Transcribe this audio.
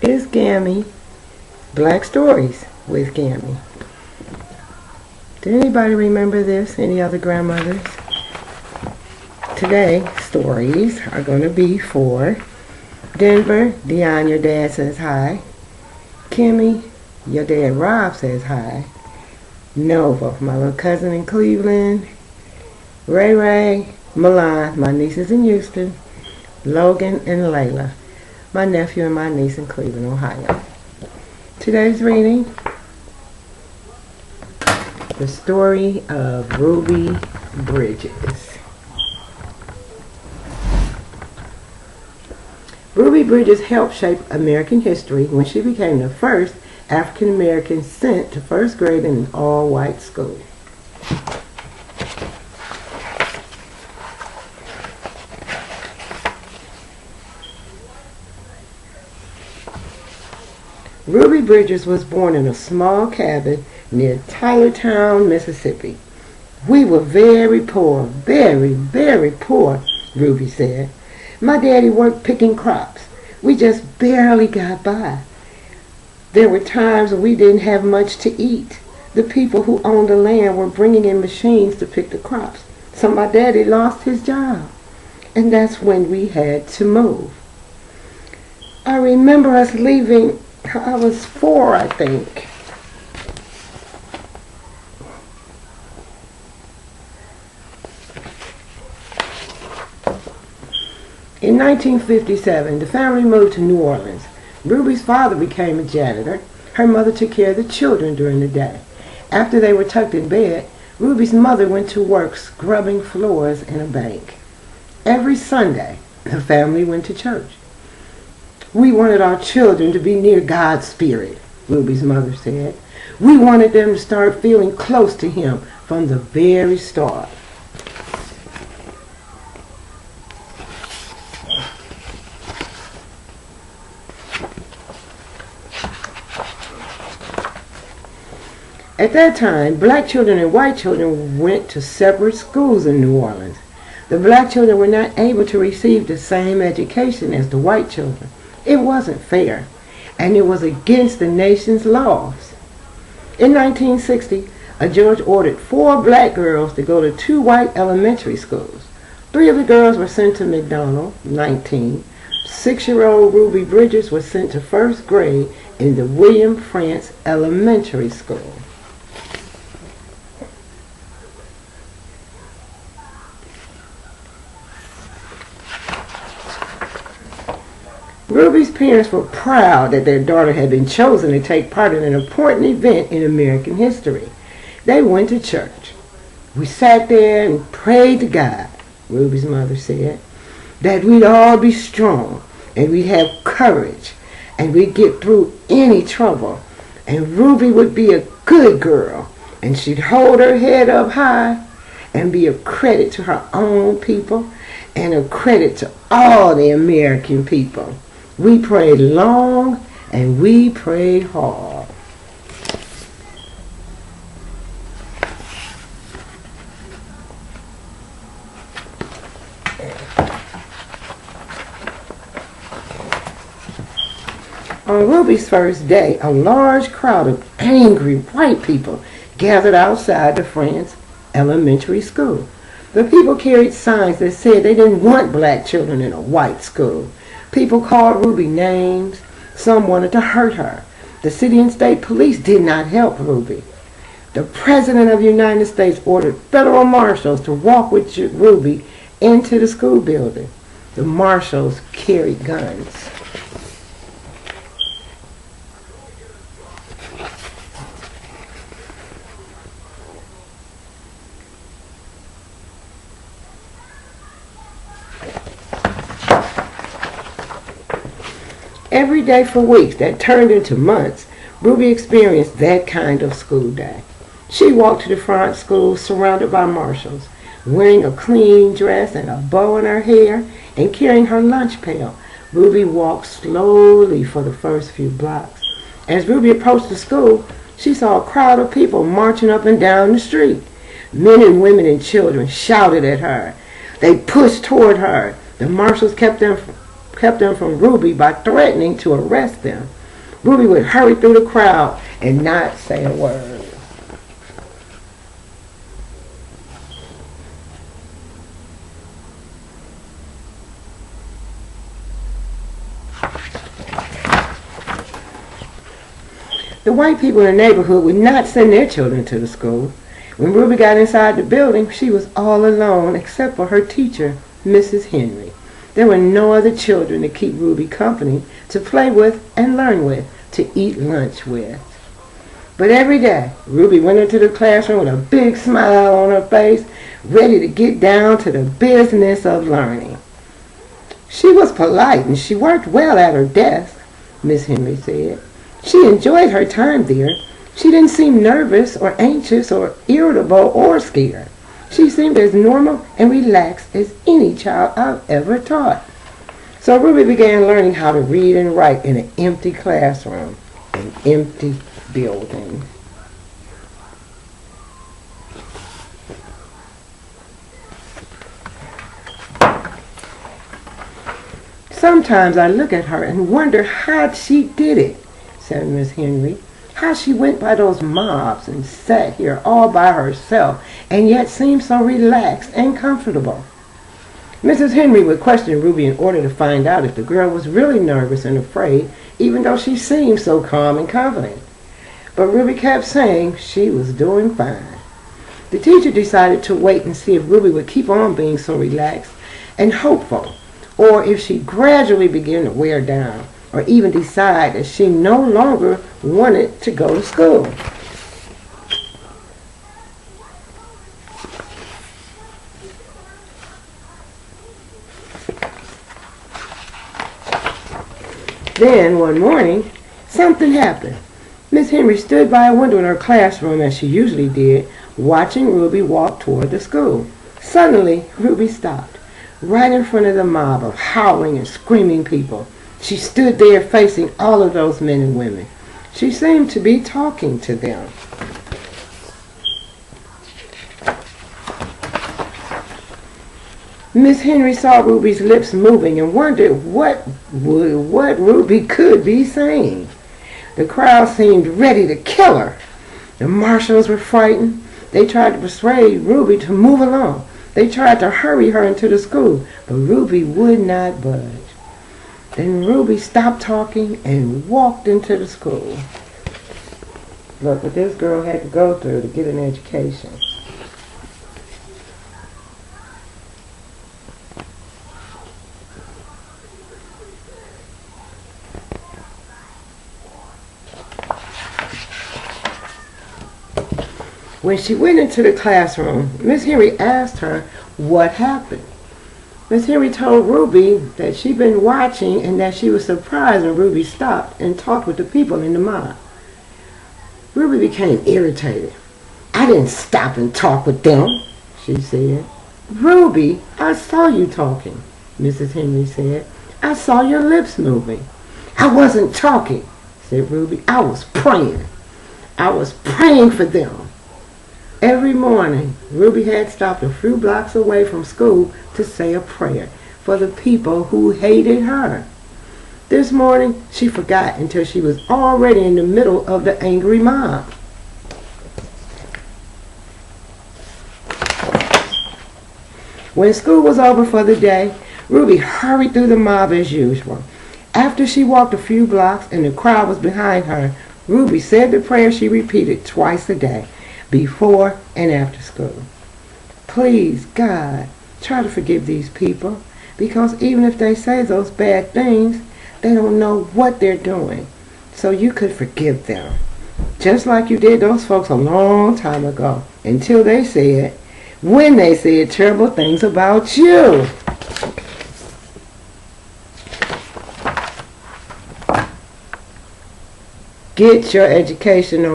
is Gamm-MEE, Black Stories with Gamm-MEE. Did anybody remember this? Any other grandmothers? Today, stories are going to be for Denver, Dion, your dad says hi. Kimmy, your dad Rob says hi. Nova, my little cousin in Cleveland. Ray Ray, Milan, my nieces in Houston. Logan and Layla, my nephew and my niece in Cleveland, Ohio. Today's reading, the story of Ruby Bridges. Ruby Bridges helped shape American history when she became the first African American sent to first grade in an all-white school. Ruby Bridges was born in a small cabin near Tylertown, Mississippi. "We were very poor, very, very poor," Ruby said. "My daddy worked picking crops. We just barely got by. There were times when we didn't have much to eat. The people who owned the land were bringing in machines to pick the crops, so my daddy lost his job. And that's when we had to move. I remember us leaving. I was 4, I think. In 1957, the family moved to New Orleans. Ruby's father became a janitor. Her mother took care of the children during the day. After they were tucked in bed, Ruby's mother went to work scrubbing floors in a bank. Every Sunday, the family went to church. "We wanted our children to be near God's Spirit," Ruby's mother said. "We wanted them to start feeling close to Him from the very start." At that time, black children and white children went to separate schools in New Orleans. The black children were not able to receive the same education as the white children. It wasn't fair, and it was against the nation's laws. In 1960, a judge ordered 4 black girls to go to 2 white elementary schools. 3 of the girls were sent to McDonald, 19. 6-year-old Ruby Bridges was sent to first grade in the William France Elementary School. Ruby's parents were proud that their daughter had been chosen to take part in an important event in American history. They went to church. "We sat there and prayed to God," Ruby's mother said, "that we'd all be strong and we'd have courage and we'd get through any trouble. And Ruby would be a good girl and she'd hold her head up high and be a credit to her own people and a credit to all the American people. We prayed long and we prayed hard." On Ruby's first day, a large crowd of angry white people gathered outside the France Elementary School. The people carried signs that said they didn't want black children in a white school. People called Ruby names. Some wanted to hurt her. The city and state police did not help Ruby. The President of the United States ordered federal marshals to walk with Ruby into the school building. The marshals carried guns. Every day for weeks that turned into months, Ruby experienced that kind of school day. She walked to the front school surrounded by marshals, wearing a clean dress and a bow in her hair and carrying her lunch pail. Ruby walked slowly for the first few blocks. As Ruby approached the school, she saw a crowd of people marching up and down the street. Men and women and children shouted at her. They pushed toward her. The marshals kept them from Ruby by threatening to arrest them. Ruby would hurry through the crowd and not say a word. The white people in the neighborhood would not send their children to the school. When Ruby got inside the building, she was all alone except for her teacher, Mrs. Henry. There were no other children to keep Ruby company, to play with and learn with, to eat lunch with. But every day, Ruby went into the classroom with a big smile on her face, ready to get down to the business of learning. She was polite and she worked well at her desk, Miss Henry said. She enjoyed her time there. She didn't seem nervous or anxious or irritable or scared. She seemed as normal and relaxed as any child I've ever taught. So Ruby began learning how to read and write in an empty classroom, an empty building. Sometimes I look at her and wonder how she did it, said Miss Henry. How she went by those mobs and sat here all by herself and yet seemed so relaxed and comfortable. Mrs. Henry would question Ruby in order to find out if the girl was really nervous and afraid, even though she seemed so calm and confident. But Ruby kept saying she was doing fine. The teacher decided to wait and see if Ruby would keep on being so relaxed and hopeful, or if she gradually began to wear down, or even decide that she no longer wanted to go to school. Then one morning, something happened. Miss Henry stood by a window in her classroom as she usually did, watching Ruby walk toward the school. Suddenly, Ruby stopped, right in front of the mob of howling and screaming people. She stood there facing all of those men and women. She seemed to be talking to them. Miss Henry saw Ruby's lips moving and wondered what Ruby could be saying. The crowd seemed ready to kill her. The marshals were frightened. They tried to persuade Ruby to move along. They tried to hurry her into the school, but Ruby would not budge. Then Ruby stopped talking and walked into the school. Look what this girl had to go through to get an education. When she went into the classroom, Miss Henry asked her what happened. Miss Henry told Ruby that she'd been watching and that she was surprised when Ruby stopped and talked with the people in the mob. Ruby became irritated. I didn't stop and talk with them, she said. Ruby, I saw you talking, Mrs. Henry said. I saw your lips moving. I wasn't talking, said Ruby. I was praying. I was praying for them. Every morning, Ruby had stopped a few blocks away from school to say a prayer for the people who hated her. This morning, she forgot until she was already in the middle of the angry mob. When school was over for the day, Ruby hurried through the mob as usual. After she walked a few blocks and the crowd was behind her, Ruby said the prayer she repeated twice a day, before and after school. Please, God, try to forgive these people, because even if they say those bad things, they don't know what they're doing. So you could forgive them, just like you did those folks a long time ago, until they said, when they said terrible things about you. Get your education